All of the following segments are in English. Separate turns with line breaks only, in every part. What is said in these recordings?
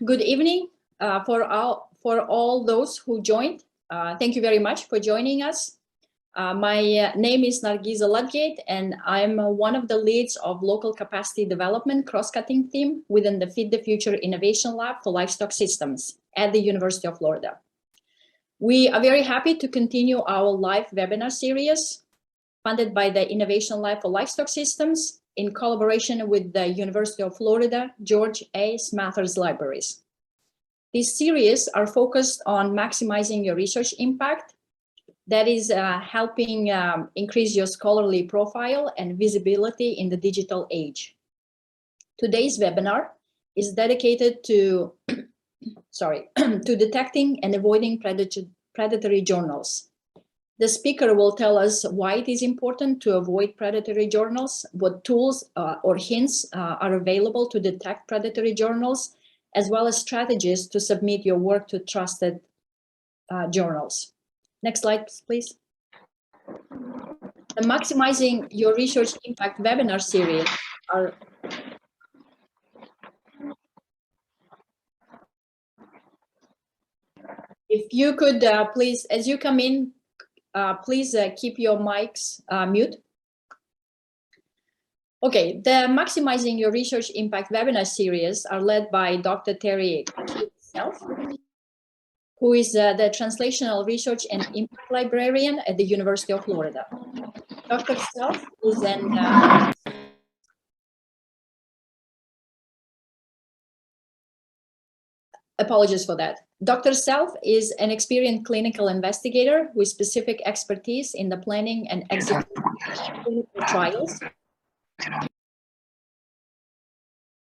Good evening for all those who joined. Thank you very much for joining us. My name is Nargiza Ludgate, and I'm one of the leads of local capacity development cross-cutting team within the Feed the Future Innovation Lab for Livestock Systems at the University of Florida. We are very happy to continue our live webinar series funded by the Innovation Lab for Livestock Systems in collaboration with the University of Florida George A. Smathers Libraries. These series are focused on maximizing your research impact, that is helping increase your scholarly profile and visibility in the digital age. Today's webinar is dedicated to, to detecting and avoiding predatory journals. The speaker will tell us why it is important to avoid predatory journals, what tools or hints are available to detect predatory journals, as well as strategies to submit your work to trusted journals. Next slide, please. The Maximizing Your Research Impact webinar series are if you could please, as you come in, please keep your mics mute. Okay, the Maximizing Your Research Impact webinar series are led by Dr. Terry Kit Selfe, who is the Translational Research and Impact Librarian at the University of Florida. Dr. Selfe is an apologies for that. Dr. Selfe is an experienced clinical investigator with specific expertise in the planning and execution of clinical trials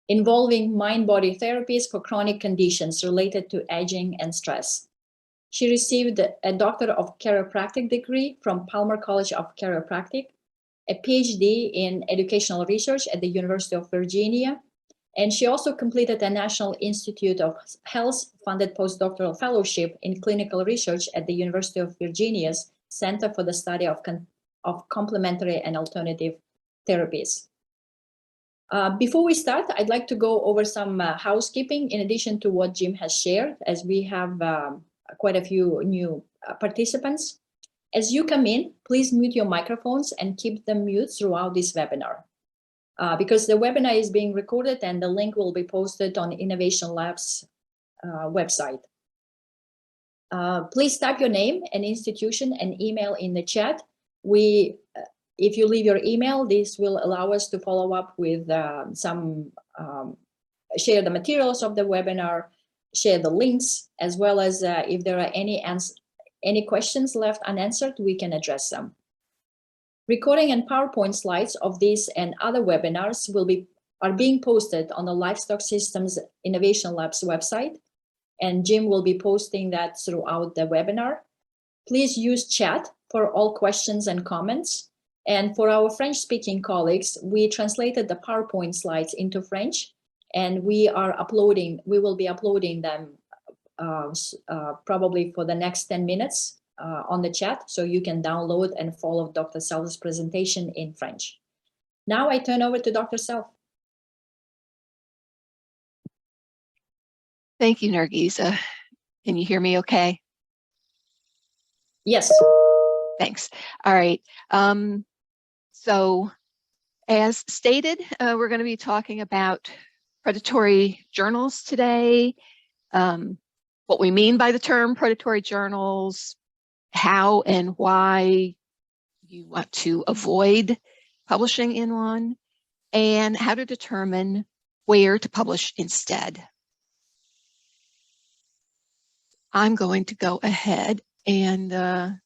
involving mind-body therapies for chronic conditions related to aging and stress. She received a Doctor of Chiropractic degree from Palmer College of Chiropractic, a PhD in educational research at the University of Virginia, and she also completed a National Institute of Health funded postdoctoral fellowship in clinical research at the University of Virginia's Center for the Study of Complementary and Alternative Therapies. Before we start, I'd like to go over some housekeeping in addition to what Jim has shared, as we have quite a few new participants. As you come in, please mute your microphones and keep them mute throughout this webinar. Because the webinar is being recorded and the link will be posted on Innovation Lab's website. Please type your name and institution and email in the chat. If you leave your email, this will allow us to follow up with share the materials of the webinar, share the links, as well as if there are any questions left unanswered, we can address them. Recording and PowerPoint slides of this and other webinars are being posted on the Livestock Systems Innovation Lab's website, and Jim will be posting that throughout the webinar. Please use chat for all questions and comments. And for our French-speaking colleagues, we translated the PowerPoint slides into French, and we will be uploading them probably for the next 10 minutes. On the chat, so you can download and follow Dr. Selfe's presentation in French. Now I turn over to Dr. Selfe.
Thank you, Nargiza. Can you hear me okay?
Yes.
Thanks. All right. So as stated, we're going to be talking about predatory journals today, what we mean by the term predatory journals, how and why you want to avoid publishing in one, and how to determine where to publish instead. I'm going to go ahead and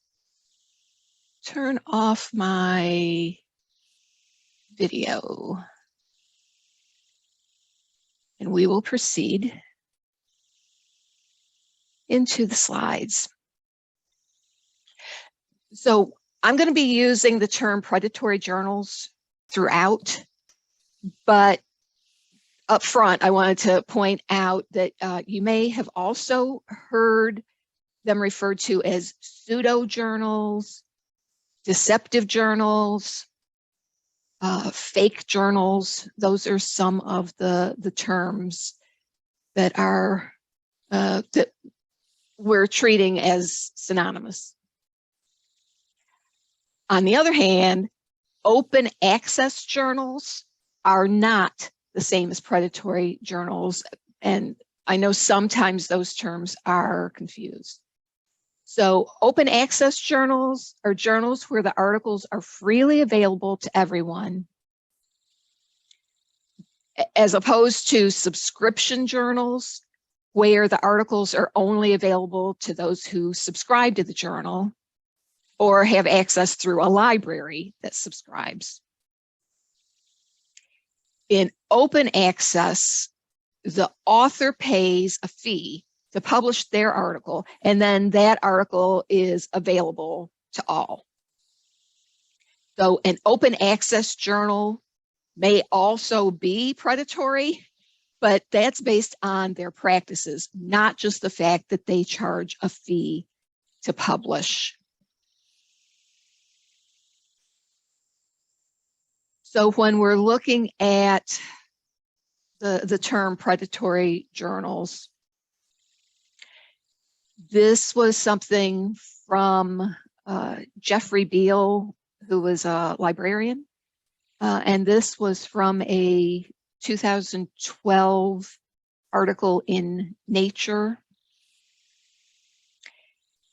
turn off my video, and we will proceed into the slides. So I'm going to be using the term predatory journals throughout, but up front, I wanted to point out that you may have also heard them referred to as pseudo journals, deceptive journals, fake journals. Those are some of the terms that are that we're treating as synonymous. On the other hand, open access journals are not the same as predatory journals, and I know sometimes those terms are confused. So open access journals are journals where the articles are freely available to everyone, as opposed to subscription journals, where the articles are only available to those who subscribe to the journal or have access through a library that subscribes. In open access, the author pays a fee to publish their article, and then that article is available to all. So an open access journal may also be predatory, but that's based on their practices, not just the fact that they charge a fee to publish. So when we're looking at the term predatory journals, this was something from Jeffrey Beal, who was a librarian, and this was from a 2012 article in Nature.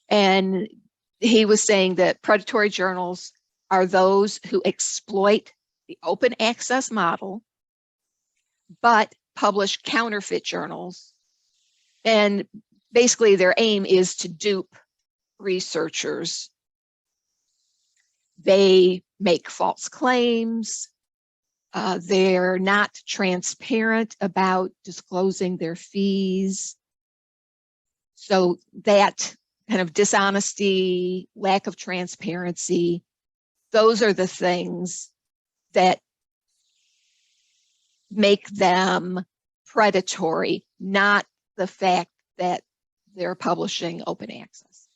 And he was saying that predatory journals are those who exploit the open access model, but publish counterfeit journals. And basically their aim is to dupe researchers. They make false claims. They're not transparent about disclosing their fees. So that kind of dishonesty, lack of transparency, those are the things that make them predatory, not the fact that they're publishing open access.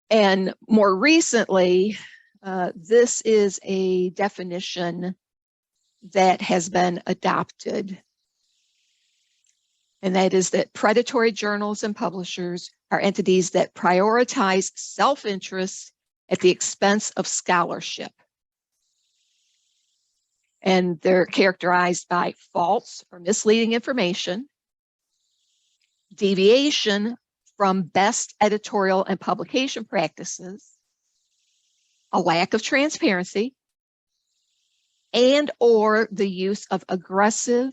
And more recently, this is a definition that has been adopted, and that is that predatory journals and publishers are entities that prioritize self-interest at the expense of scholarship. And they're characterized by false or misleading information, deviation from best editorial and publication practices, a lack of transparency, and or the use of aggressive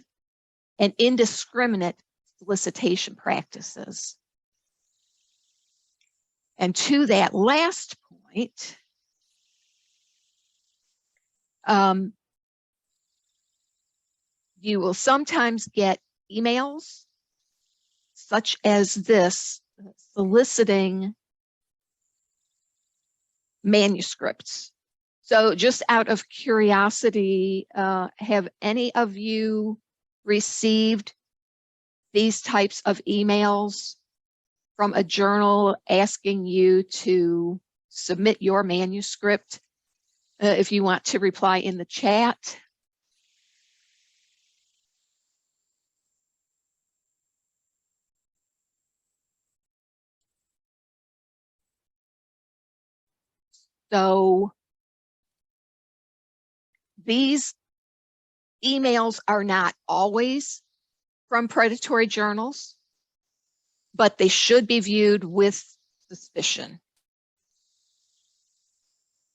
and indiscriminate solicitation practices. And to that last point, you will sometimes get emails such as this, soliciting manuscripts. So just out of curiosity, have any of you received these types of emails from a journal asking you to submit your manuscript? If you want to reply in the chat. So these emails are not always from predatory journals, but they should be viewed with suspicion.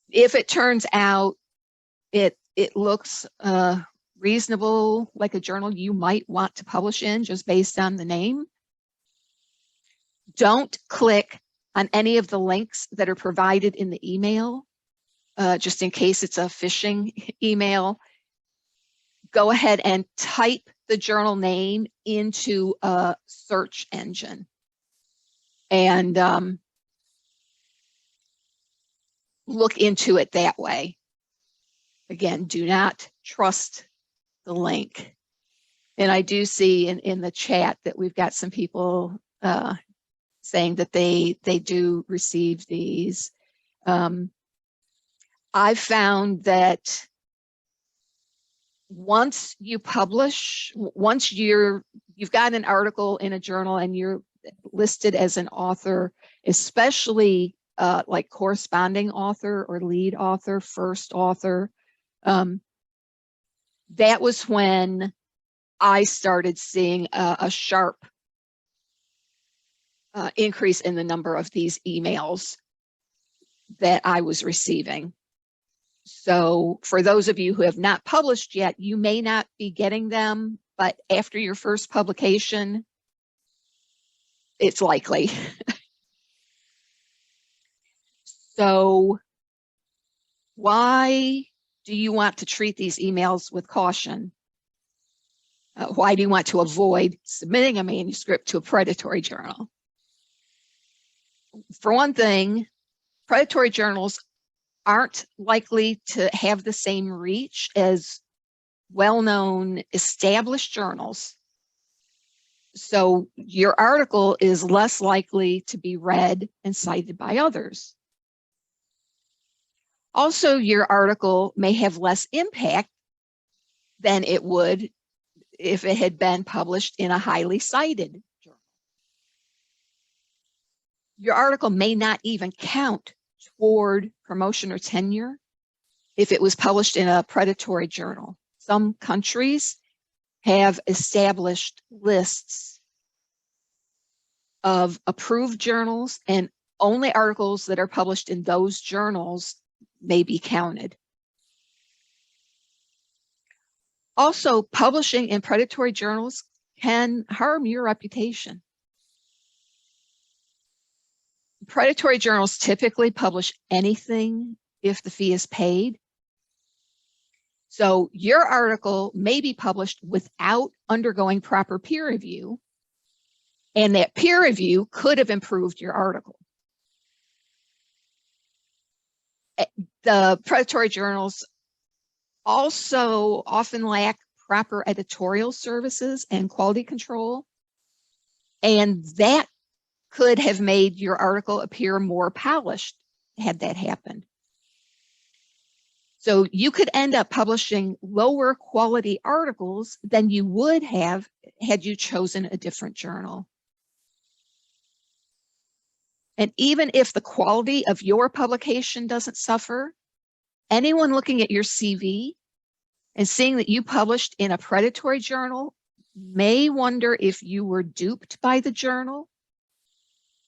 If it turns out it looks reasonable, like a journal you might want to publish in just based on the name, don't click on any of the links that are provided in the email, just in case it's a phishing email. Go ahead and type the journal name into a search engine and look into it that way. Again, do not trust the link. And I do see in the chat that we've got some people saying that they do receive these. I've found that once you publish, once you've got an article in a journal and you're listed as an author, especially like corresponding author or lead author, first author, that was when I started seeing a sharp increase in the number of these emails that I was receiving. So for those of you who have not published yet, you may not be getting them, but after your first publication, it's likely. So why do you want to treat these emails with caution? Why do you want to avoid submitting a manuscript to a predatory journal? For one thing, predatory journals aren't likely to have the same reach as well-known established journals. So your article is less likely to be read and cited by others. Also, your article may have less impact than it would if it had been published in a highly cited journal. Your article may not even count toward promotion or tenure if it was published in a predatory journal. Some countries have established lists of approved journals, and only articles that are published in those journals may be counted. Also, publishing in predatory journals can harm your reputation. Predatory journals typically publish anything if the fee is paid. So your article may be published without undergoing proper peer review, and that peer review could have improved your article. The predatory journals also often lack proper editorial services and quality control, and that could have made your article appear more polished had that happened. So you could end up publishing lower quality articles than you would have had you chosen a different journal. And even if the quality of your publication doesn't suffer, anyone looking at your CV and seeing that you published in a predatory journal may wonder if you were duped by the journal,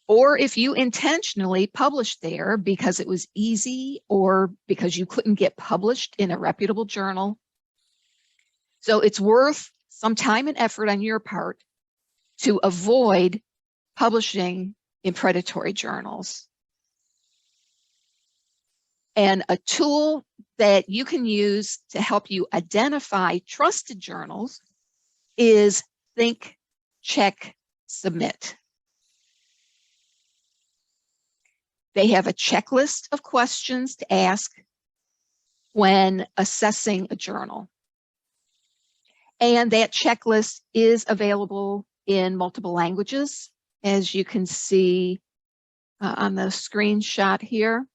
or if you intentionally published there because it was easy or because you couldn't get published in a reputable journal. So it's worth some time and effort on your part to avoid publishing in predatory journals. And a tool that you can use to help you identify trusted journals is Think, Check, Submit. They have a checklist of questions to ask when assessing a journal. And that checklist is available in multiple languages, as you can see on the screenshot here.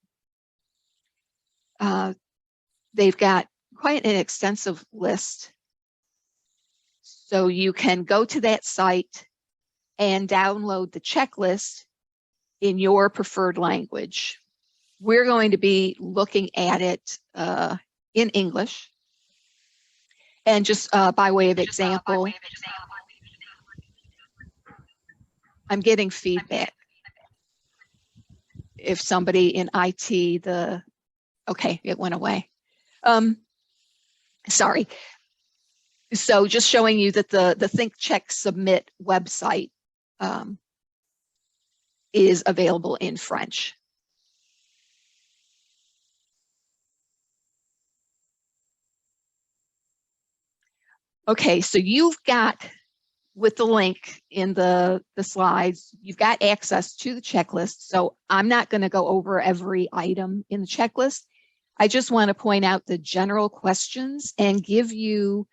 They've got quite an extensive list. So you can go to that site and download the checklist in your preferred language. We're going to be looking at it in English. And just by way of example, I'm getting feedback. If somebody in IT, okay, it went away. Sorry. So just showing you that the Think, Check, Submit website is available in French. Okay, so you've got, with the link in the slides, you've got access to the checklist. So I'm not going to go over every item in the checklist. I just want to point out the general questions and give you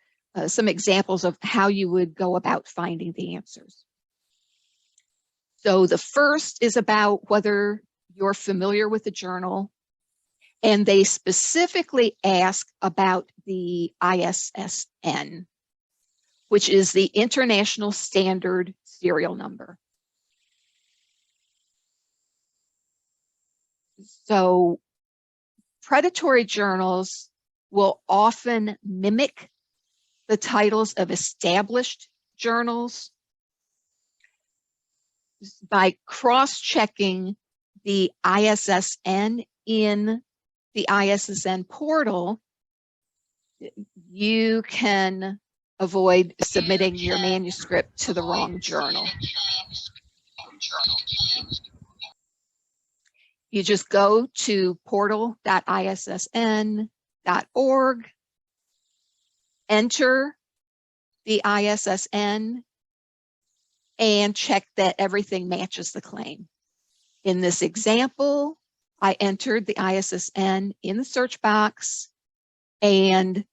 some examples of how you would go about finding the answers. So the first is about whether you're familiar with the journal And they specifically ask about the ISSN, which is the International Standard Serial Number. So predatory journals will often mimic the titles of established journals by cross-checking the ISSN in the ISSN portal. You can avoid submitting your manuscript to the wrong journal. You just go to portal.issn.org, enter the ISSN, and check that everything matches the claim. In this example, I entered the ISSN in the search box, and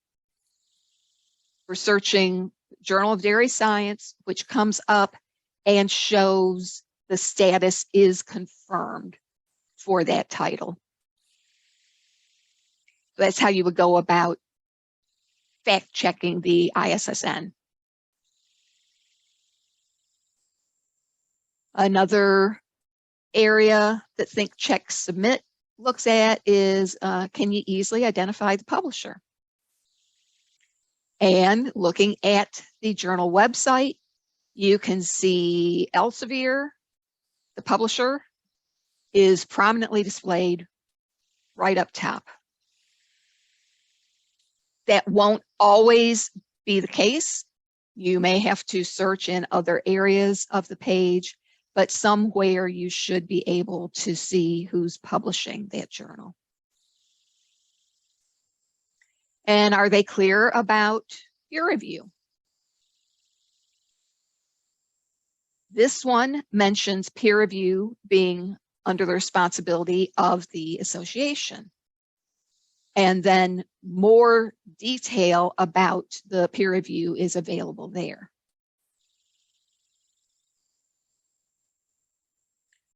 we're searching Journal of Dairy Science, which comes up and shows the status is confirmed for that title. That's how you would go about fact checking the ISSN. Another area that Think Check Submit looks at is, can you easily identify the publisher? And looking at the journal website, you can see Elsevier, the publisher, is prominently displayed right up top. That won't always be the case. You may have to search in other areas of the page, but somewhere you should be able to see who's publishing that journal. And are they clear about peer review? This one mentions peer review being under the responsibility of the association. And then more detail about the peer review is available there.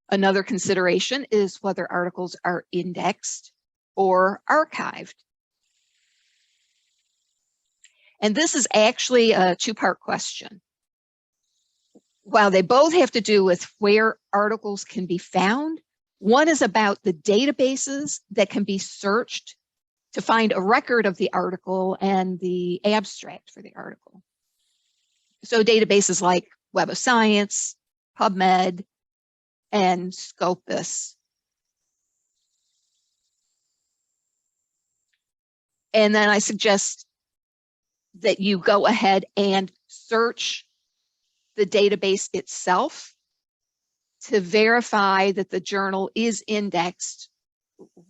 Another consideration is whether articles are indexed or archived. And this is actually a two-part question. While they both have to do with where articles can be found, one is about the databases that can be searched to find a record of the article and the abstract for the article. So databases like Web of Science, PubMed, and Scopus. And then I suggest that you go ahead and search the database itself to verify that the journal is indexed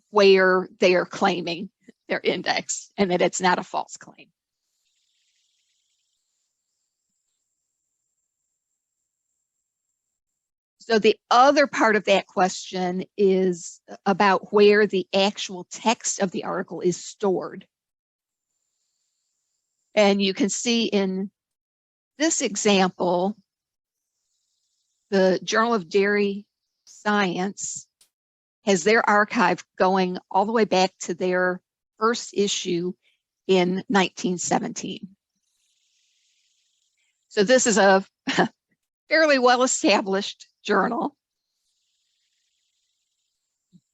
where they are claiming they're indexed and that it's not a false claim. So the other part of that question is about where the actual text of the article is stored. And you can see in this example, the Journal of Dairy Science has their archive going all the way back to their first issue in 1917. So this is a fairly well-established journal.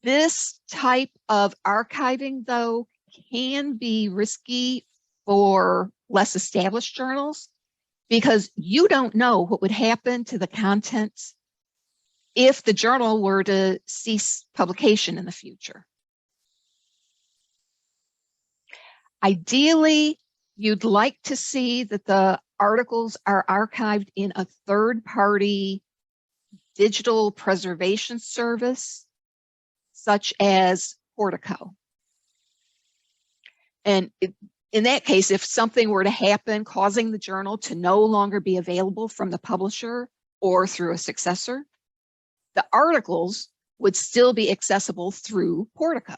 This type of archiving, though, can be risky for less established journals because you don't know what would happen to the contents if the journal were to cease publication in the future. Ideally, you'd like to see that the articles are archived in a third-party digital preservation service, such as Portico. And in that case, if something were to happen causing the journal to no longer be available from the publisher or through a successor, the articles would still be accessible through Portico.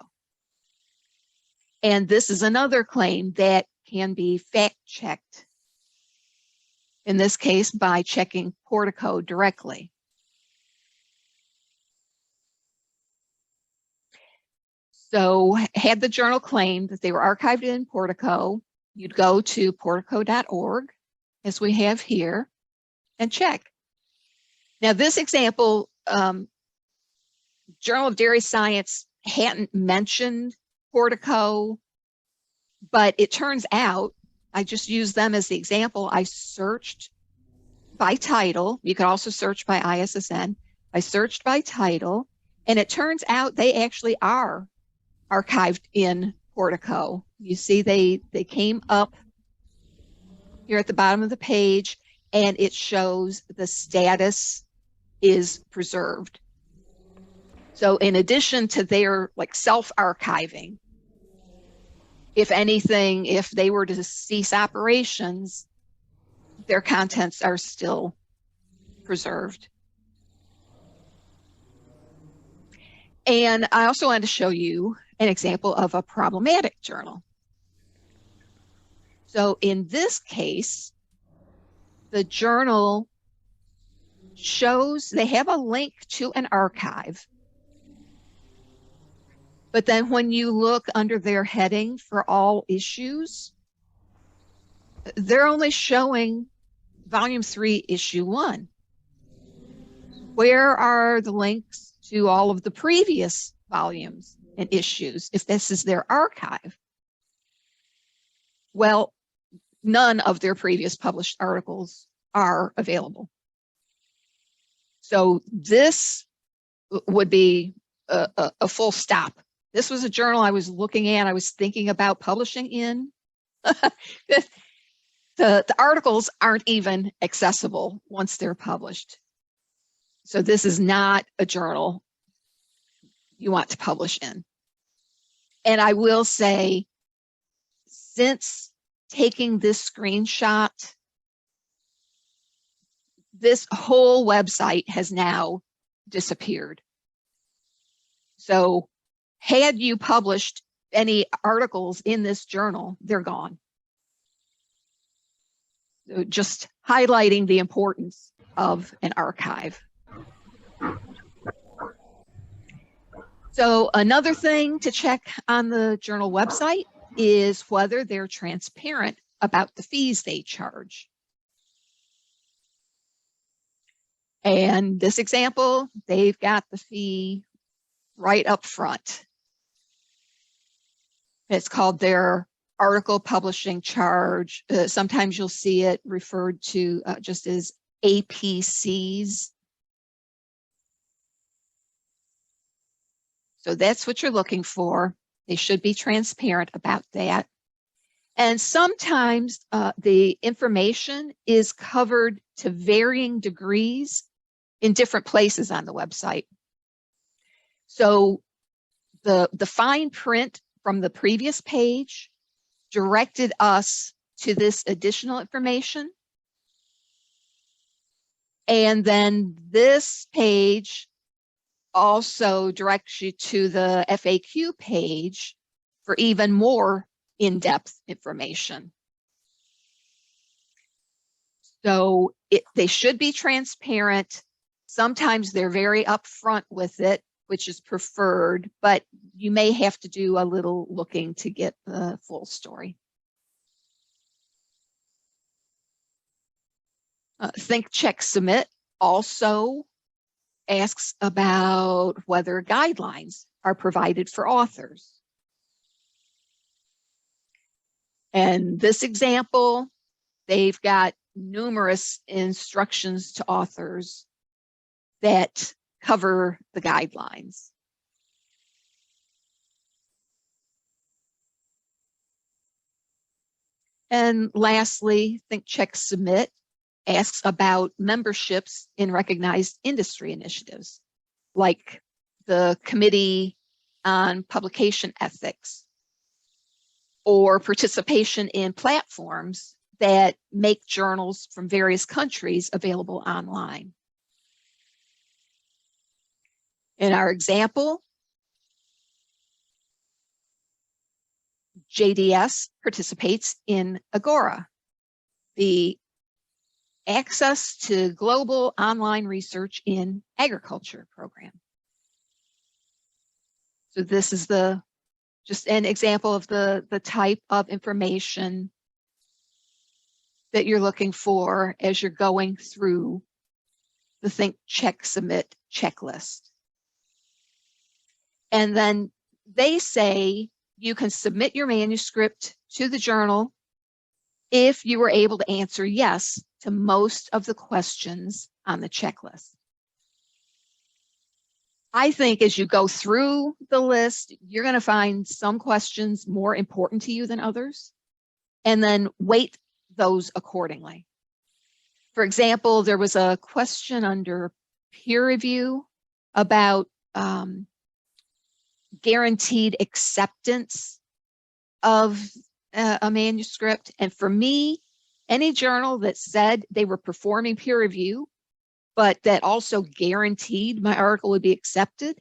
And this is another claim that can be fact-checked, in this case by checking Portico directly. So had the journal claimed that they were archived in Portico, you'd go to portico.org, as we have here, and check. Now this example, Journal of Dairy Science hadn't mentioned Portico, but it turns out, I just used them as the example, I searched by title. You can also search by ISSN. I searched by title, and it turns out they actually are archived in Portico. You see they came up here at the bottom of the page, and it shows the status is preserved. So in addition to their like self-archiving, if anything, if they were to cease operations, their contents are still preserved. And I also wanted to show you an example of a problematic journal. So in this case, the journal shows they have a link to an archive. But then when you look under their heading for all issues, they're only showing Volume 3, Issue 1. Where are the links to all of the previous volumes and issues if this is their archive? Well, none of their previous published articles are available. So this would be a full stop. This was a journal I was looking at, I was thinking about publishing in. The articles aren't even accessible once they're published. So this is not a journal you want to publish in. And I will say, since taking this screenshot, this whole website has now disappeared. So had you published any articles in this journal, they're gone. So just highlighting the importance of an archive. So another thing to check on the journal website is whether they're transparent about the fees they charge. And this example, they've got the fee right up front. It's called their article publishing charge. Sometimes you'll see it referred to just as APCs. So that's what you're looking for. They should be transparent about that. And sometimes the information is covered to varying degrees in different places on the website. So the fine print from the previous page directed us to this additional information. And then this page also directs you to the FAQ page for even more in-depth information. So they should be transparent. Sometimes they're very upfront with it, which is preferred, but you may have to do a little looking to get the full story. Think, Check, Submit also asks about whether guidelines are provided for authors. And this example, they've got numerous instructions to authors that cover the guidelines. And lastly, Think, Check, Submit asks about memberships in recognized industry initiatives, like the Committee on Publication Ethics, or participation in platforms that make journals from various countries available online. In our example, JDS participates in Agora, the Access to Global Online Research in Agriculture program. So this is the just an example of the type of information that you're looking for as you're going through the Think, Check, Submit checklist. And then they say you can submit your manuscript to the journal if you were able to answer yes to most of the questions on the checklist. I think as you go through the list, you're going to find some questions more important to you than others, and then weight those accordingly. For example, there was a question under peer review about guaranteed acceptance of a manuscript. And for me, any journal that said they were performing peer review, but that also guaranteed my article would be accepted,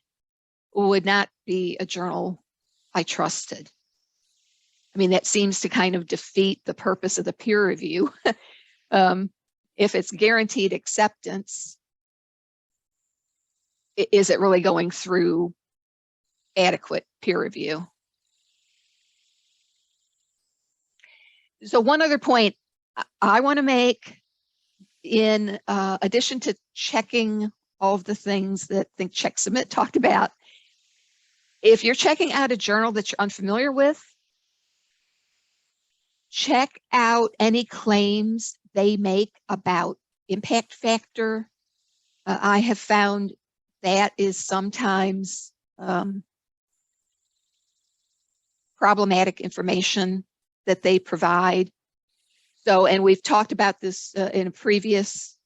would not be a journal I trusted. I mean, that seems to kind of defeat the purpose of the peer review. If it's guaranteed acceptance, is it really going through adequate peer review? So one other point I want to make, in addition to checking all of the things that Think, Check, Submit talked about, if you're checking out a journal that you're unfamiliar with, check out any claims they make about impact factor. I have found that is sometimes problematic information that they provide. So, and we've talked about this in a previous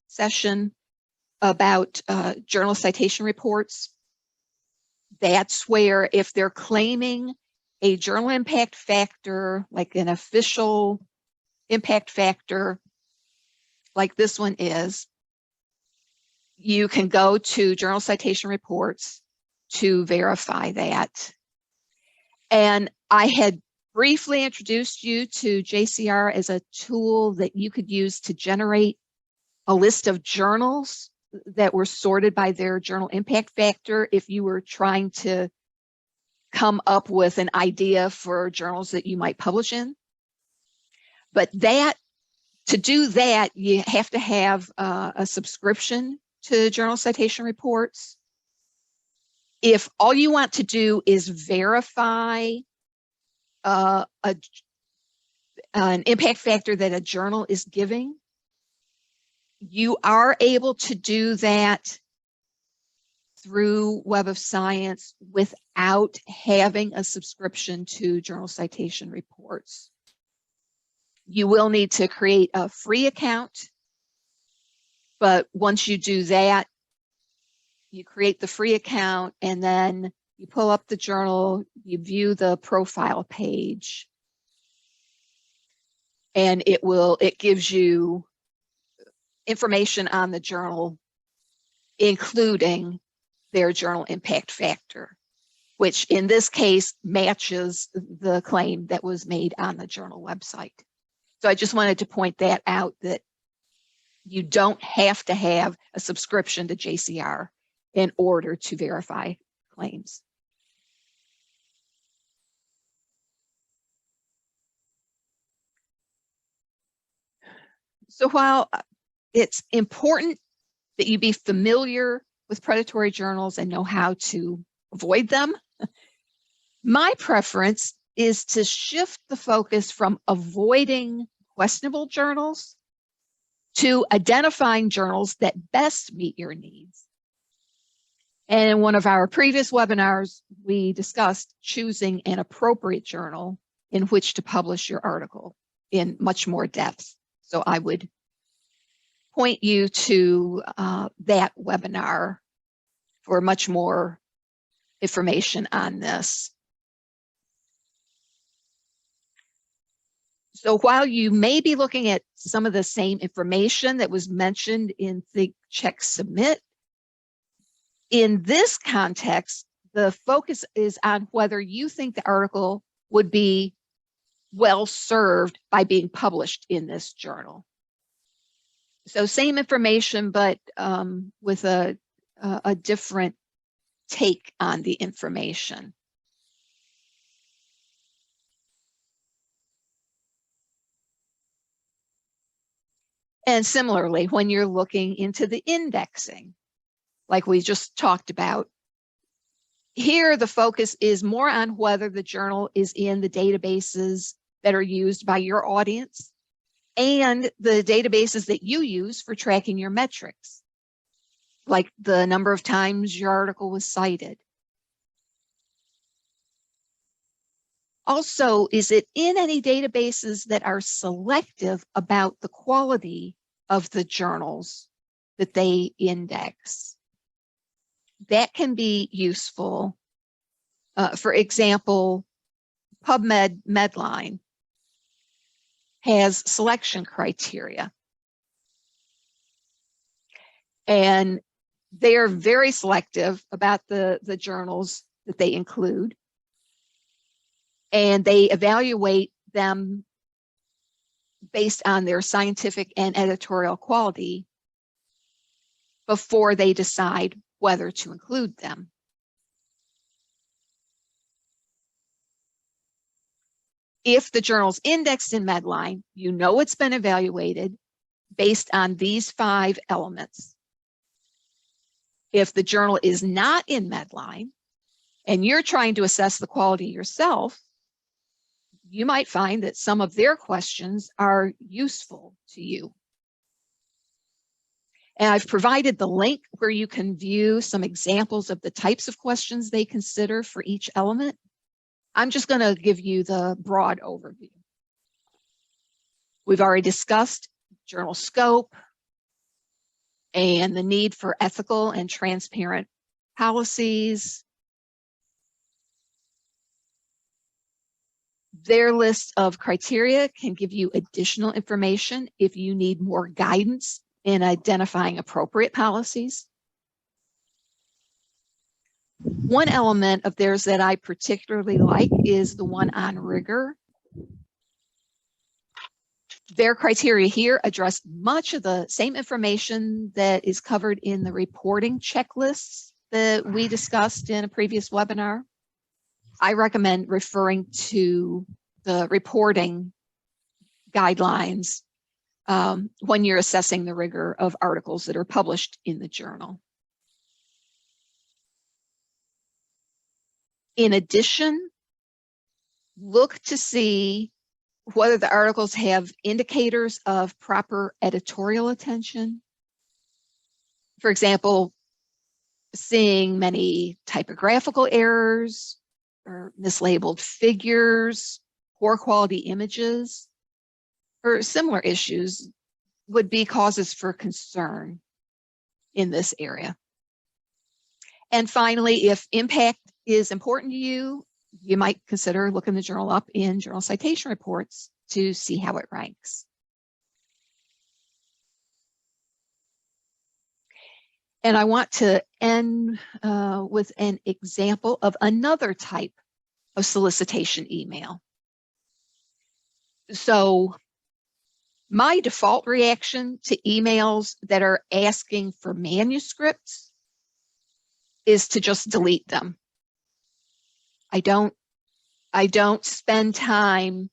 session about journal citation reports. That's where if they're claiming a journal impact factor, like an official impact factor, like this one is, you can go to journal citation reports to verify that. And I had briefly introduced you to JCR as a tool that you could use to generate a list of journals that were sorted by their journal impact factor if you were trying to come up with an idea for journals that you might publish in. But that, to do that, you have to have a subscription to journal citation reports. If all you want to do is verify an impact factor that a journal is giving, you are able to do that through Web of Science without having a subscription to journal citation reports. You will need to create a free account, but once you do that, you create the free account and then you pull up the journal, you view the profile page, and it gives you information on the journal, including their journal impact factor, which in this case matches the claim that was made on the journal website. So I just wanted to point that out, that you don't have to have a subscription to JCR in order to verify claims. So while it's important that you be familiar with predatory journals and know how to avoid them, my preference is to shift the focus from avoiding questionable journals to identifying journals that best meet your needs. And in one of our previous webinars, we discussed choosing an appropriate journal in which to publish your article in much more depth. So I would point you to that webinar for much more information on this. So while you may be looking at some of the same information that was mentioned in Think, Check, Submit, in this context, the focus is on whether you think the article would be well served by being published in this journal. So same information, but with a different take on the information. And similarly, when you're looking into the indexing, like we just talked about, here the focus is more on whether the journal is in the databases that are used by your audience and the databases that you use for tracking your metrics, like the number of times your article was cited. Also, is it in any databases that are selective about the quality of the journals that they index? That can be useful. For example, PubMed Medline has selection criteria. And they are very selective about the journals that they include. And they evaluate them based on their scientific and editorial quality before they decide whether to include them. If the journal's indexed in Medline, you know it's been evaluated based on these 5 elements. If the journal is not in Medline and you're trying to assess the quality yourself, you might find that some of their questions are useful to you. And I've provided the link where you can view some examples of the types of questions they consider for each element. I'm just going to give you the broad overview. We've already discussed journal scope and the need for ethical and transparent policies. Their list of criteria can give you additional information if you need more guidance in identifying appropriate policies. One element of theirs that I particularly like is the one on rigor. Their criteria here address much of the same information that is covered in the reporting checklists that we discussed in a previous webinar. I recommend referring to the reporting guidelines when you're assessing the rigor of articles that are published in the journal. In addition, look to see whether the articles have indicators of proper editorial attention. For example, seeing many typographical errors or mislabeled figures, poor quality images, or similar issues would be causes for concern in this area. And finally, if impact is important to you, you might consider looking the journal up in journal citation reports to see how it ranks. And I want to end with an example of another type of solicitation email. So my default reaction to emails that are asking for manuscripts is to just delete them. I don't spend time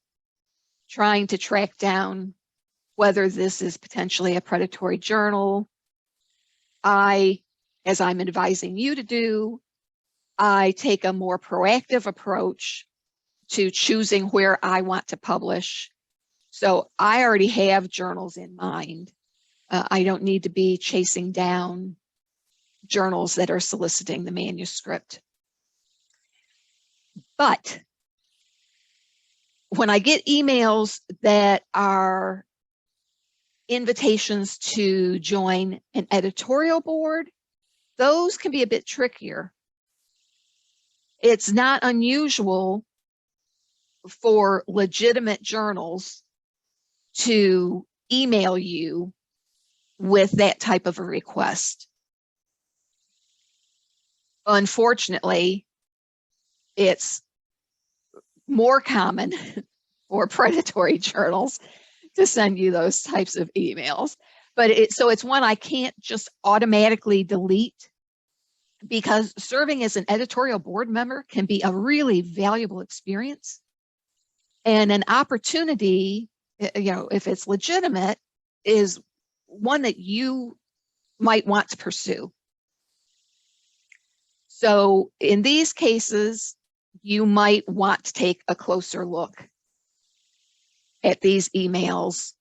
trying to track down whether this is potentially a predatory journal. As I'm advising you to do, I take a more proactive approach to choosing where I want to publish. So I already have journals in mind. I don't need to be chasing down journals that are soliciting the manuscript. But when I get emails that are invitations to join an editorial board, those can be a bit trickier. It's not unusual for legitimate journals to email you with that type of a request. Unfortunately, it's more common for predatory journals to send you those types of emails. But so it's one I can't just automatically delete, because serving as an editorial board member can be a really valuable experience and an opportunity, if it's legitimate, is one that you might want to pursue. So in these cases, you might want to take a closer look at these emails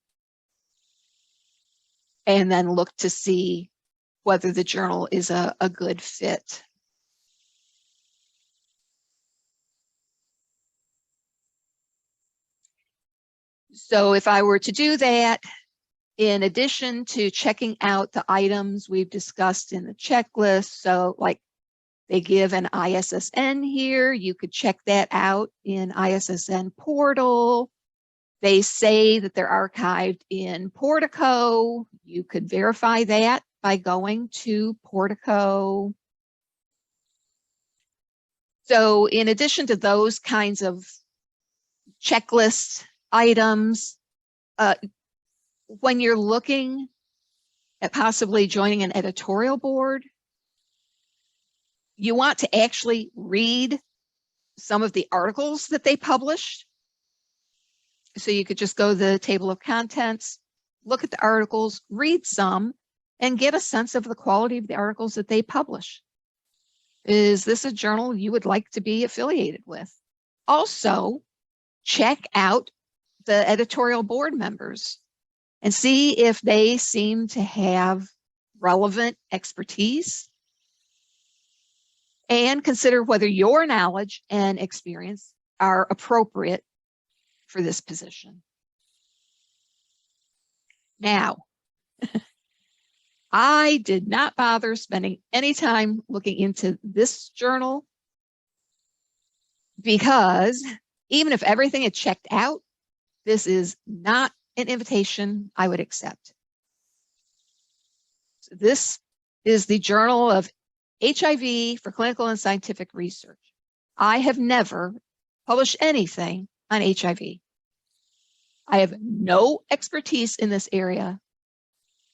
and then look to see whether the journal is a good fit. So if I were to do that, in addition to checking out the items we've discussed in the checklist, so like they give an ISSN here, you could check that out in ISSN portal. They say that they're archived in Portico. You could verify that by going to Portico. So in addition to those kinds of checklist items, when you're looking at possibly joining an editorial board, you want to actually read some of the articles that they published. So you could just go to the table of contents, look at the articles, read some, and get a sense of the quality of the articles that they publish. Is this a journal you would like to be affiliated with? Also, check out the editorial board members and see if they seem to have relevant expertise, and consider whether your knowledge and experience are appropriate for this position. Now, I did not bother spending any time looking into this journal because even if everything had checked out, this is not an invitation I would accept. So this is the Journal of HIV for Clinical and Scientific Research. I have never published anything on HIV. I have no expertise in this area,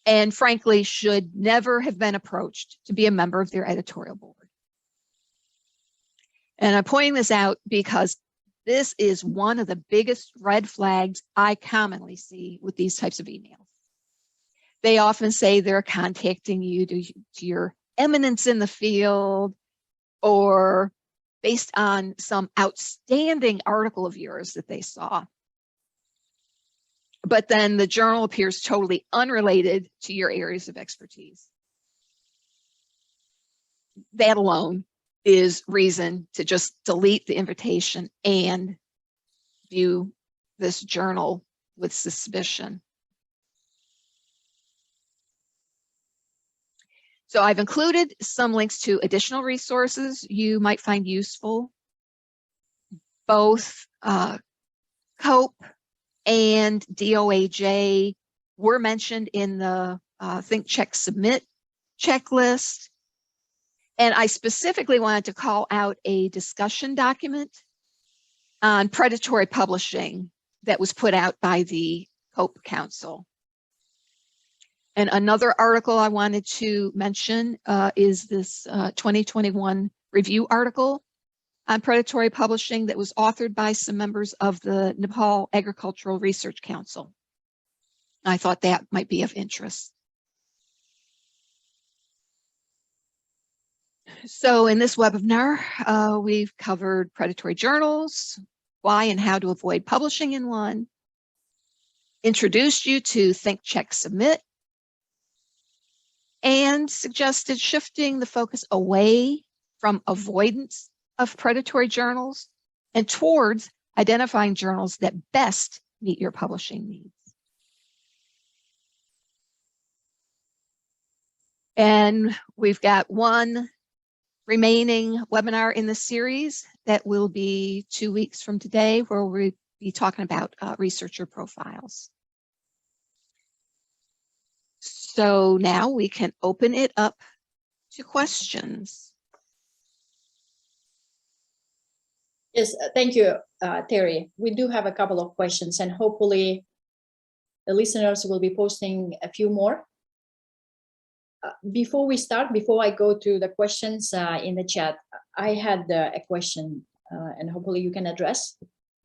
and frankly, should never have been approached to be a member of their editorial board. And I'm pointing this out because this is one of the biggest red flags I commonly see with these types of emails. They often say they're contacting you to your eminence in the field, or based on some outstanding article of yours that they saw. But then the journal appears totally unrelated to your areas of expertise. That alone is reason to just delete the invitation and view this journal with suspicion. So I've included some links to additional resources you might find useful. Both COPE and DOAJ were mentioned in the Think, Check, Submit checklist. And I specifically wanted to call out a discussion document on predatory publishing that was put out by the COPE Council. And another article I wanted to mention is this 2021 review article on predatory publishing that was authored by some members of the Nepal Agricultural Research Council. I thought that might be of interest. So in this webinar, we've covered predatory journals, why and how to avoid publishing in one, introduced you to Think, Check, Submit, and suggested shifting the focus away from avoidance of predatory journals and towards identifying journals that best meet your publishing needs. And we've got one remaining webinar in the series that will be 2 weeks from today, where we'll be talking about researcher profiles. So now we can open it up to questions.
Yes, thank you, Terry. We do have a couple of questions, and hopefully the listeners will be posting a few more. Before we start, before I go to the questions in the chat, I had a question, and hopefully you can address.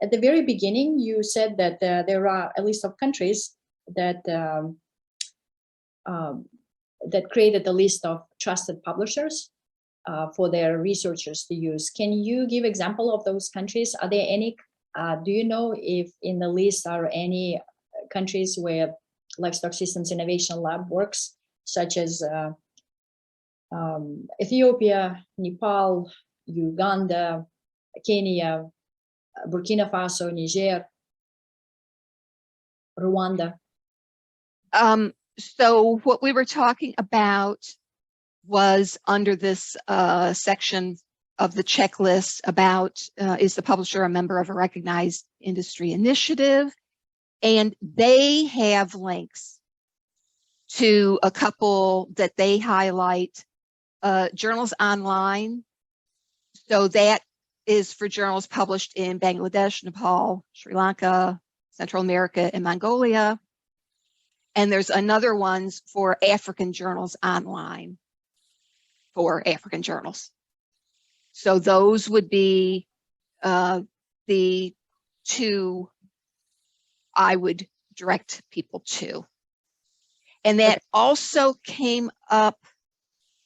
At the very beginning, you said that there are a list of countries that that created a list of trusted publishers for their researchers to use. Can you give example of those countries? Are there any, do you know if in the list are any countries where Livestock Systems Innovation Lab works, such as Ethiopia, Nepal, Uganda, Kenya, Burkina Faso, Niger, Rwanda?
So what we were talking about was under this section of the checklist about is the publisher a member of a recognized industry initiative? And they have links to a couple that they highlight, Journals Online. So that is for journals published in Bangladesh, Nepal, Sri Lanka, Central America, and Mongolia. And there's another ones for African Journals Online for African journals. So those would be the two I would direct people to. And that also came up,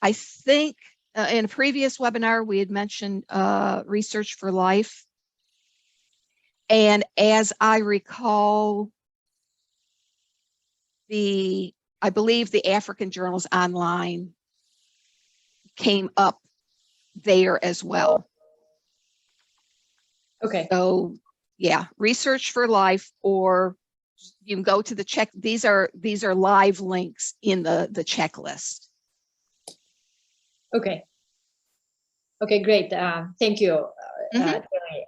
I think, in a previous webinar, we had mentioned Research for Life. And as I recall, I believe the African Journals Online came up there as well.
Okay.
So yeah, Research for Life, or you can go to the check. These are live links in the checklist.
Okay. Okay, great. Thank you, Terry.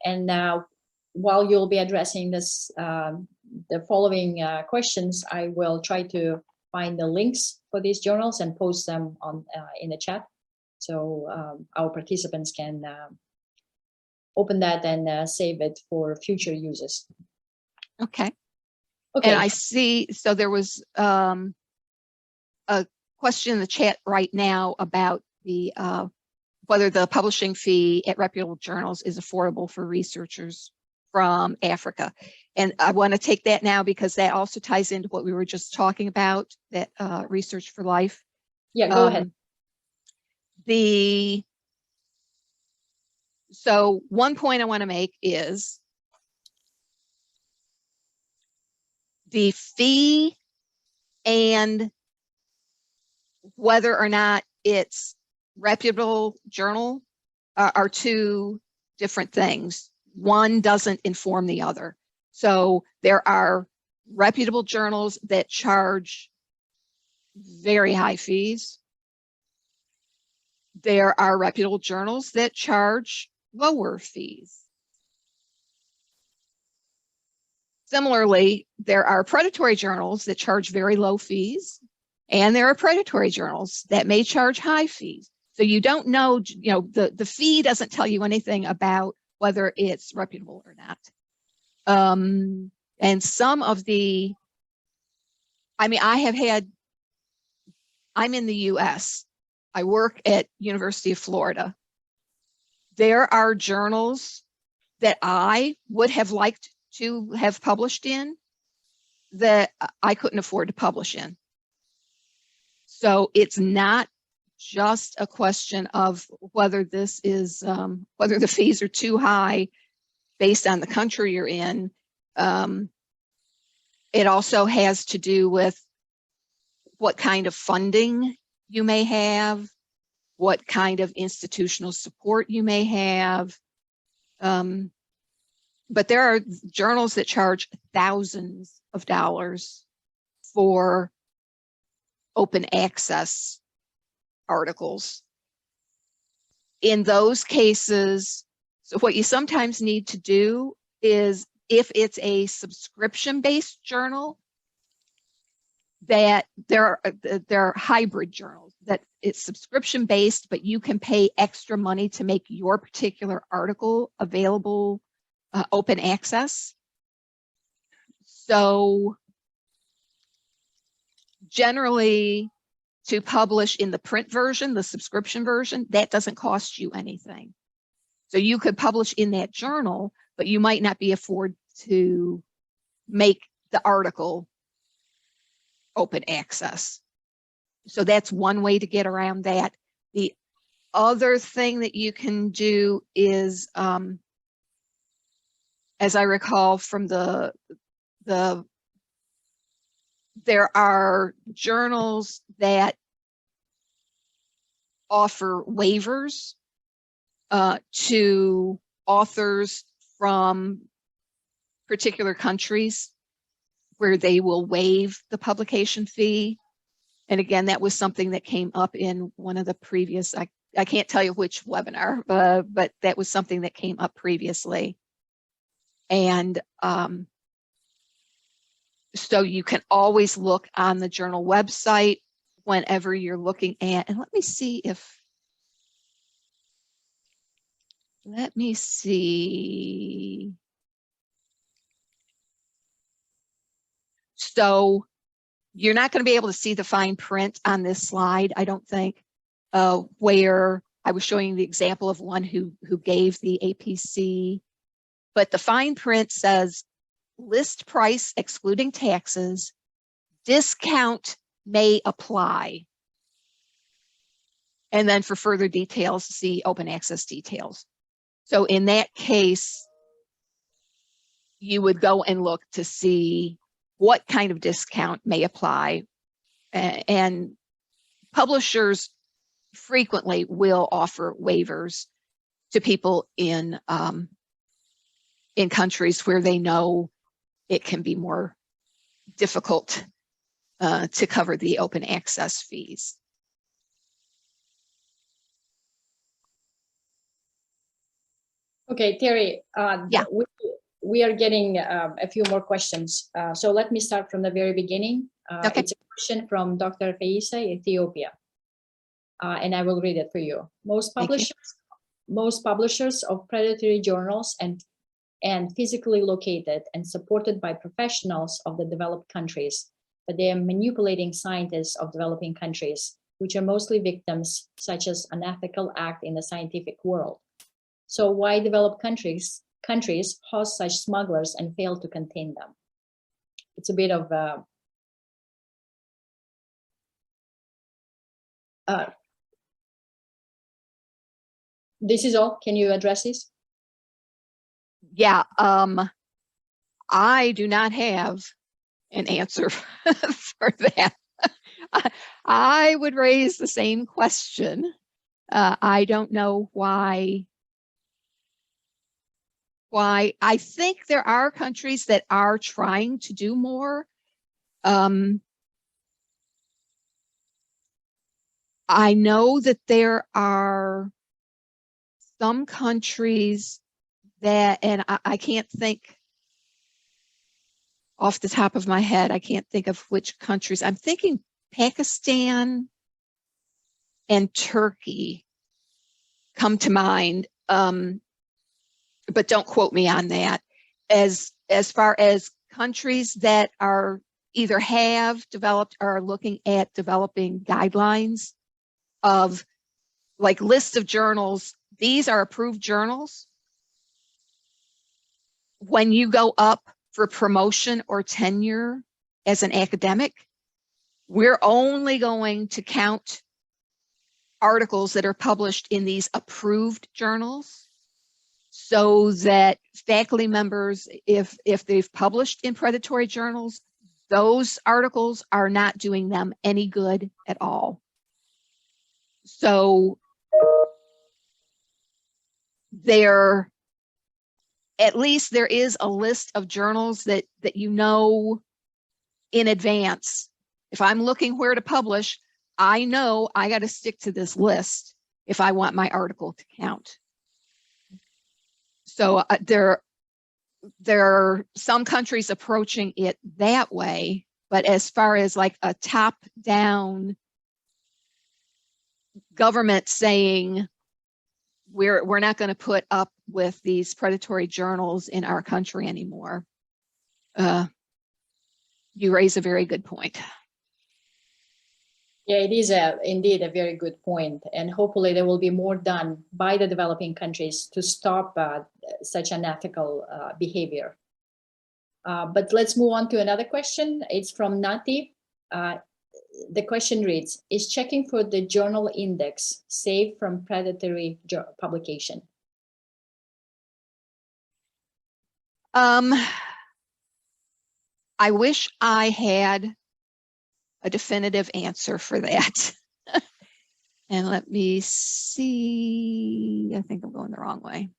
And while you'll be addressing this, the following questions, I will try to find the links for these journals and post them on in the chat, so our participants can open that and save it for future uses.
Okay.
Okay.
And I see, so there was a question in the chat right now about the whether the publishing fee at reputable journals is affordable for researchers from Africa. And I want to take that now because that also ties into what we were just talking about, that Research for Life.
Yeah, go ahead.
So one point I want to make is the fee and whether or not it's reputable journal are two different things. One doesn't inform the other. So there are reputable journals that charge very high fees. There are reputable journals that charge lower fees. Similarly, there are predatory journals that charge very low fees, and there are predatory journals that may charge high fees. So you don't know, the fee doesn't tell you anything about whether it's reputable or not. And some of the, I'm in the US. I work at University of Florida. There are journals that I would have liked to have published in that I couldn't afford to publish in. So it's not just a question of whether this is, whether the fees are too high based on the country you're in. It also has to do with what kind of funding you may have, what kind of institutional support you may have. But there are journals that charge thousands of dollars for open access articles. In those cases, so what you sometimes need to do is, if it's a subscription-based journal, that there are hybrid journals that it's subscription-based, but you can pay extra money to make your particular article available open access. So generally, to publish in the print version, the subscription version, that doesn't cost you anything. So you could publish in that journal, but you might not be afford to make the article open access. So that's one way to get around that. The other thing that you can do is, as I recall from there are journals that offer waivers to authors from particular countries where they will waive the publication fee. And again, that was something that came up in one of the previous, I can't tell you which webinar, but that was something that came up previously. And so you can always look on the journal website whenever you're looking at, and let me see. So you're not going to be able to see the fine print on this slide, I don't think, where I was showing the example of one who gave the APC, but the fine print says list price excluding taxes, discount may apply. And then for further details, see open access details. So in that case, you would go and look to see what kind of discount may apply. And publishers frequently will offer waivers to people in countries where they know it can be more difficult to cover the open access fees.
Okay, Terry,
Yeah.
we are getting a few more questions. So let me start from the very beginning.
Okay.
It's a question from Dr. Faisa, Ethiopia. And I will read it for you. Most publishers of predatory journals and physically located and supported by professionals of the developed countries, but they are manipulating scientists of developing countries, which are mostly victims, such as unethical act in the scientific world. So why developed countries host such smugglers and fail to contain them? It's a bit of this is all. Can you address this?
Yeah, I do not have an answer for that. I would raise the same question. I don't know why. I think there are countries that are trying to do more. I know that there are some countries that, and I can't think off the top of my head, I can't think of which countries. I'm thinking Pakistan and Turkey come to mind, but don't quote me on that. As far as countries that are either have developed or are looking at developing guidelines of like lists of journals, these are approved journals. When you go up for promotion or tenure as an academic, we're only going to count articles that are published in these approved journals, so that faculty members, if they've published in predatory journals, those articles are not doing them any good at all. So at least there is a list of journals that you know in advance. If I'm looking where to publish, I know I got to stick to this list if I want my article to count. So there are some countries approaching it that way, but as far as like a top-down government saying we're not going to put up with these predatory journals in our country anymore, you raise a very good point.
Yeah, it is indeed a very good point, and hopefully there will be more done by the developing countries to stop such unethical behavior. But let's move on to another question. It's from Nati. the question reads, is checking for the journal index safe from predatory publication?
I wish I had a definitive answer for that. And let me see, I think I'm going the wrong way.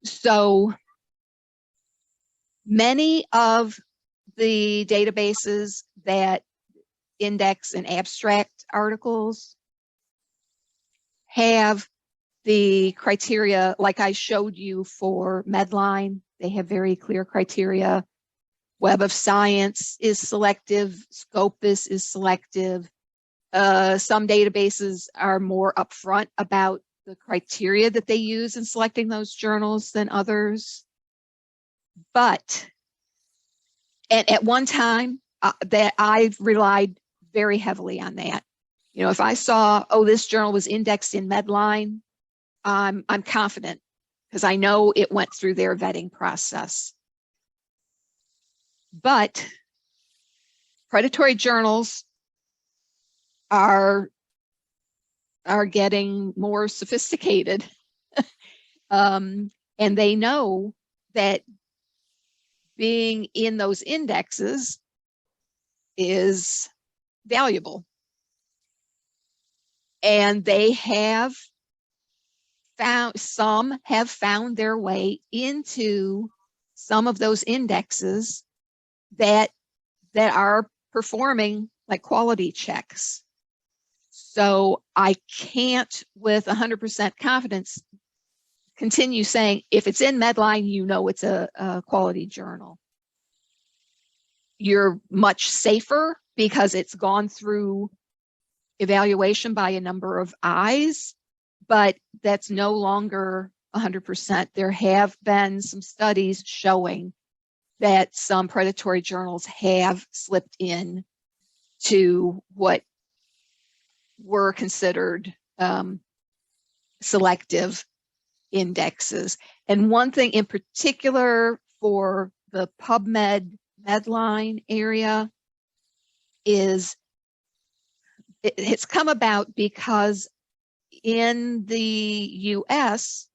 So many of the databases that index and abstract articles have the criteria like I showed you for Medline. They have very clear criteria. Web of Science is selective, Scopus is selective. Some databases are more upfront about the criteria that they use in selecting those journals than others. But at one time, that I relied very heavily on that. You know, if I saw, oh, this journal was indexed in Medline, I'm confident because I know it went through their vetting process. But predatory journals are getting more sophisticated. And they know that being in those indexes is valuable. And they have found, some have found their way into some of those indexes that are performing like quality checks. So I can't with 100% confidence continue saying, if it's in Medline, you know it's a quality journal. You're much safer because it's gone through evaluation by a number of eyes, but that's no longer 100%. There have been some studies showing that some predatory journals have slipped in to what were considered selective indexes. And one thing in particular for the PubMed Medline area is it's come about because in the US,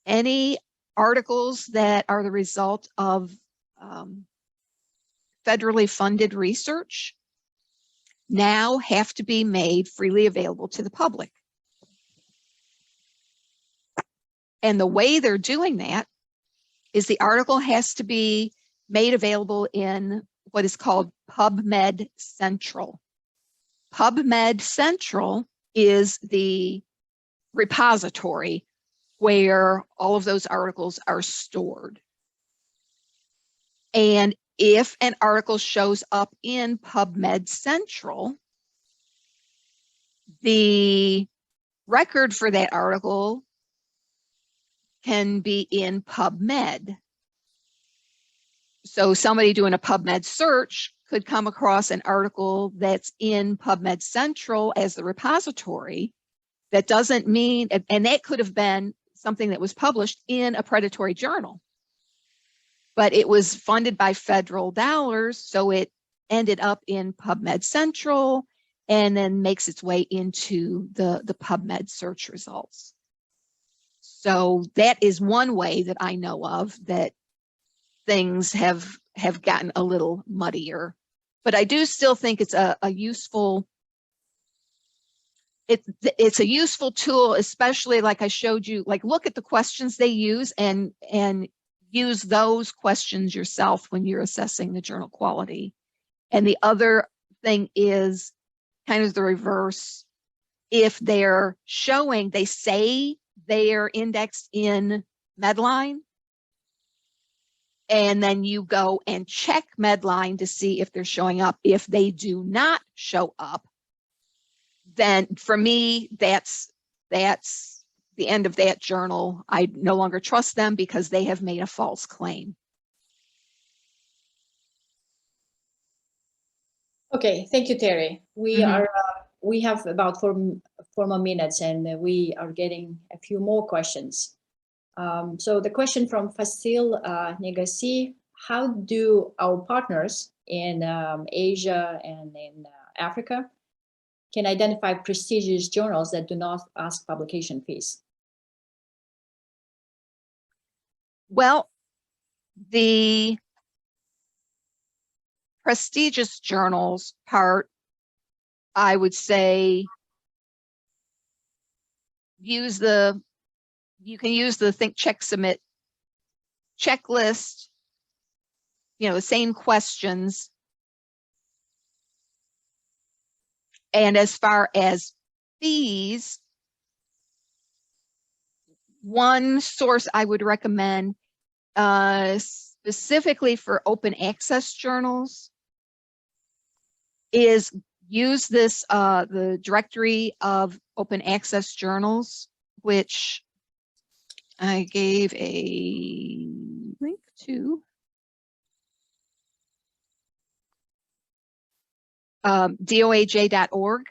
any articles that are the result of federally funded research now have to be made freely available to the public. And the way they're doing that is the article has to be made available in what is called PubMed Central. PubMed Central is the repository where all of those articles are stored. And if an article shows up in PubMed Central, the record for that article can be in PubMed. So somebody doing a PubMed search could come across an article that's in PubMed Central as the repository. That doesn't mean, and that could have been something that was published in a predatory journal, but it was funded by federal dollars, so it ended up in PubMed Central and then makes its way into the PubMed search results. So that is one way that I know of that things have gotten a little muddier. But I do still think it's a useful, it's a useful tool, especially like I showed you, like look at the questions they use and use those questions yourself when you're assessing the journal quality. And the other thing is kind of the reverse. If they're showing, they say they're indexed in Medline, and then you go and check Medline to see if they're showing up. If they do not show up, then for me, that's the end of that journal. I no longer trust them because they have made a false claim.
Okay, thank you, Terry. We have about four more minutes, and we are getting a few more questions. So the question from Fasil Negasi: how do our partners in Asia and in Africa can identify prestigious journals that do not ask publication fees?
Well, the prestigious journals part, I would say, you can use the Think, Check, Submit checklist, the same questions. And as far as fees, one source I would recommend specifically for open access journals is use this, the directory of open access journals, which I gave a link to. DOAJ.org.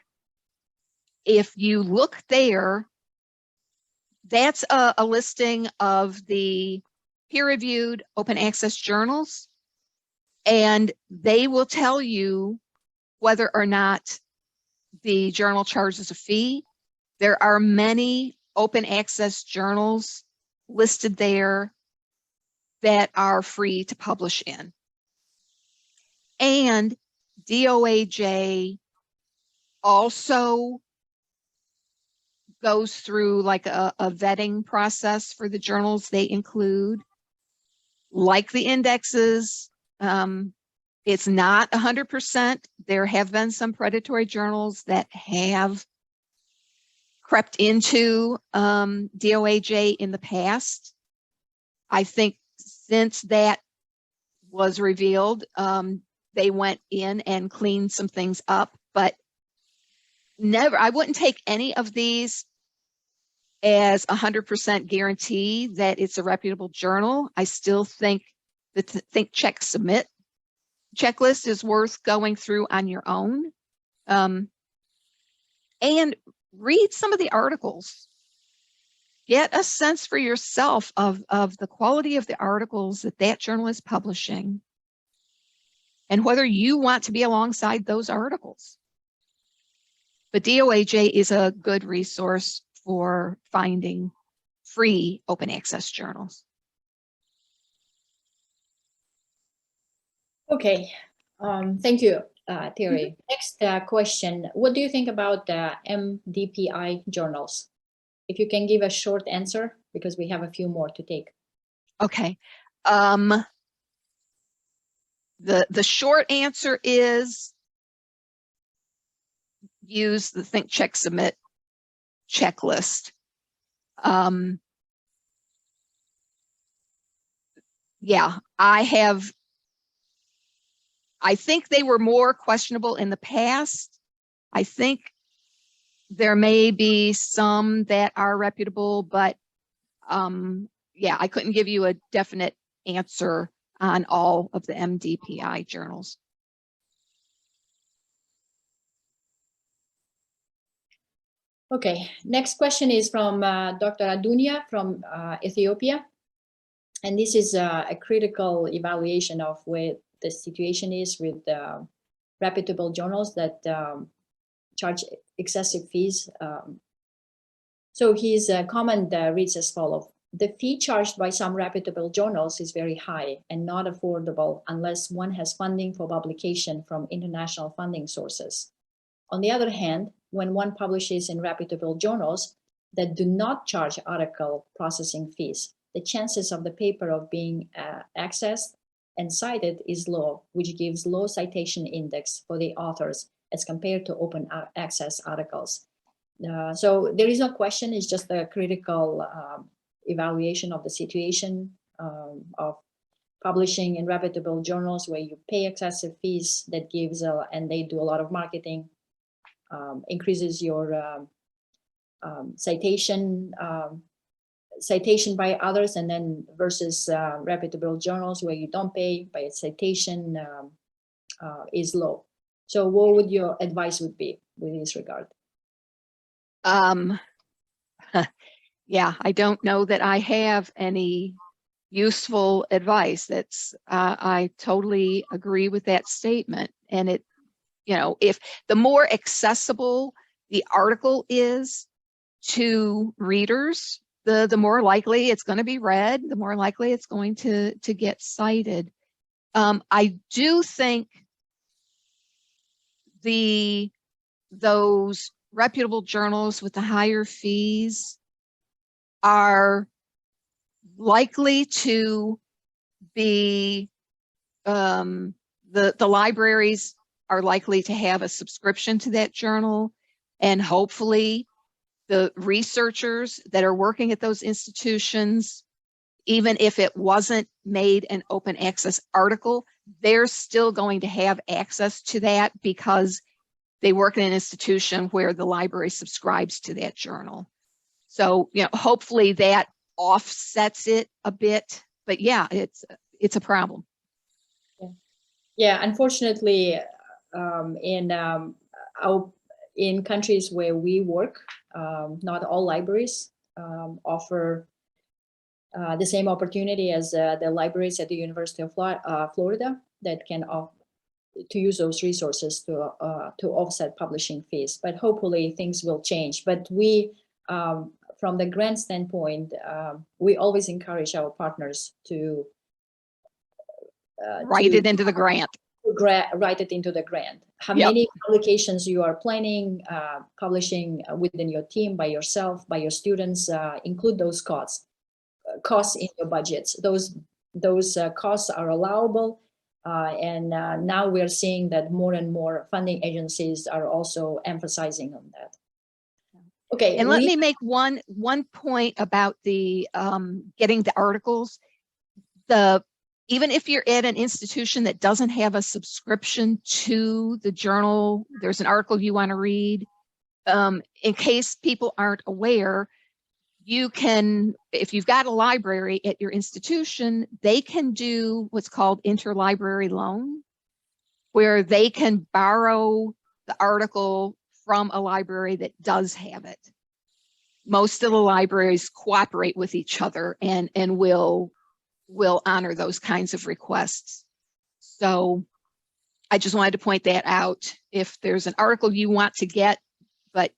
If you look there, that's a listing of the peer-reviewed open access journals, and they will tell you whether or not the journal charges a fee. There are many open access journals listed there that are free to publish in. And DOAJ also goes through like a vetting process for the journals they include, like the indexes. It's not 100%. There have been some predatory journals that have crept into DOAJ in the past. I think since that was revealed, they went in and cleaned some things up, but I wouldn't take any of these as 100% guarantee that it's a reputable journal. I still think the Think, Check, Submit checklist is worth going through on your own. And read some of the articles. Get a sense for yourself of the quality of the articles that journal is publishing and whether you want to be alongside those articles. But DOAJ is a good resource for finding free open access journals.
Okay, thank you, Terry. Next question, what do you think about MDPI journals? If you can give a short answer, because we have a few more to take.
Okay. The short answer is use the Think, Check, Submit checklist. Yeah, I think they were more questionable in the past. I think there may be some that are reputable, but yeah, I couldn't give you a definite answer on all of the MDPI journals.
Okay, next question is from Dr. Adunia from Ethiopia. And this is a critical evaluation of where the situation is with reputable journals that charge excessive fees. So his comment reads as follows: the fee charged by some reputable journals is very high and not affordable unless one has funding for publication from international funding sources. On the other hand, when one publishes in reputable journals that do not charge article processing fees, the chances of the paper of being accessed and cited is low, which gives low citation index for the authors as compared to open access articles. So there is no question, it's just a critical evaluation of the situation of publishing in reputable journals where you pay excessive fees that gives, and they do a lot of marketing, increases your citation by others, and then versus reputable journals where you don't pay, but its citation is low. So what would your advice would be with this regard?
Yeah, I don't know that I have any useful advice. That's I totally agree with that statement. And it, you know, if the more accessible the article is to readers, the more likely it's going to be read, the more likely it's going to get cited. I do think those reputable journals with the higher fees are likely to be, the libraries are likely to have a subscription to that journal, and hopefully the researchers that are working at those institutions, even if it wasn't made an open access article, they're still going to have access to that because they work in an institution where the library subscribes to that journal. So, you know, hopefully that offsets it a bit, but yeah, it's a problem.
Yeah, unfortunately, in countries where we work, not all libraries offer the same opportunity as the libraries at the University of Florida that can to use those resources to offset publishing fees. But hopefully things will change. But we, from the grant standpoint, we always encourage our partners to
write it into the grant.
Write it into the grant. How
Yep.
many publications you are planning publishing within your team, by yourself, by your students, include those costs in your budgets. Those costs are allowable, and now we're seeing that more and more funding agencies are also emphasizing on that. Okay,
and let me make one point about the getting the articles. Even if you're at an institution that doesn't have a subscription to the journal, there's an article you want to read. In case people aren't aware, you can, if you've got a library at your institution, they can do what's called interlibrary loan, where they can borrow the article from a library that does have it. Most of the libraries cooperate with each other and will honor those kinds of requests. So I just wanted to point that out. If there's an article you want to get, but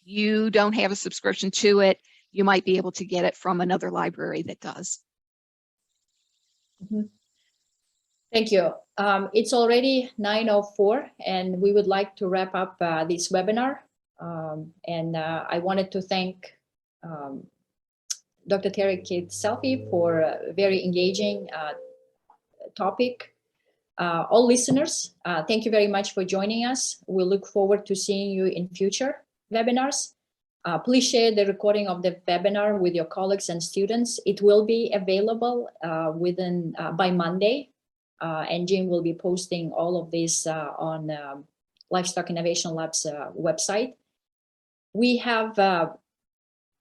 you don't have a subscription to it, you might be able to get it from another library that does.
Mm-hmm. Thank you. It's already 9:04, and we would like to wrap up this webinar. I wanted to thank Dr. Terry Kit Selfe for a very engaging topic. All listeners, thank you very much for joining us. We look forward to seeing you in future webinars. Please share the recording of the webinar with your colleagues and students. It will be available by Monday, and Jim will be posting all of this on Livestock Innovation Lab's website. We have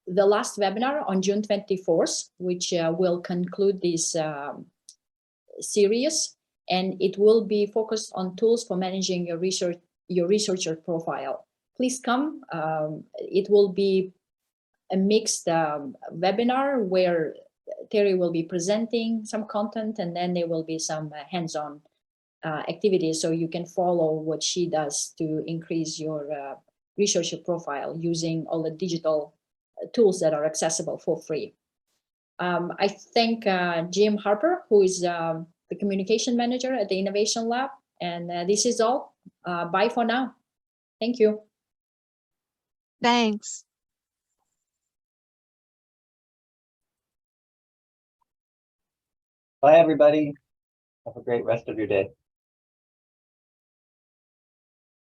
the last webinar on June 24th, which will conclude this series, and it will be focused on tools for managing your researcher profile. Please come. It will be a mixed webinar where Terry will be presenting some content, and then there will be some hands-on activities, so you can follow what she does to increase your researcher profile using all the digital tools that are accessible for free. I thank Jim Harper, who is the communication manager at the Innovation Lab, and this is all. Bye for now. Thank you.
Thanks.
Bye, everybody. Have a great rest of your day.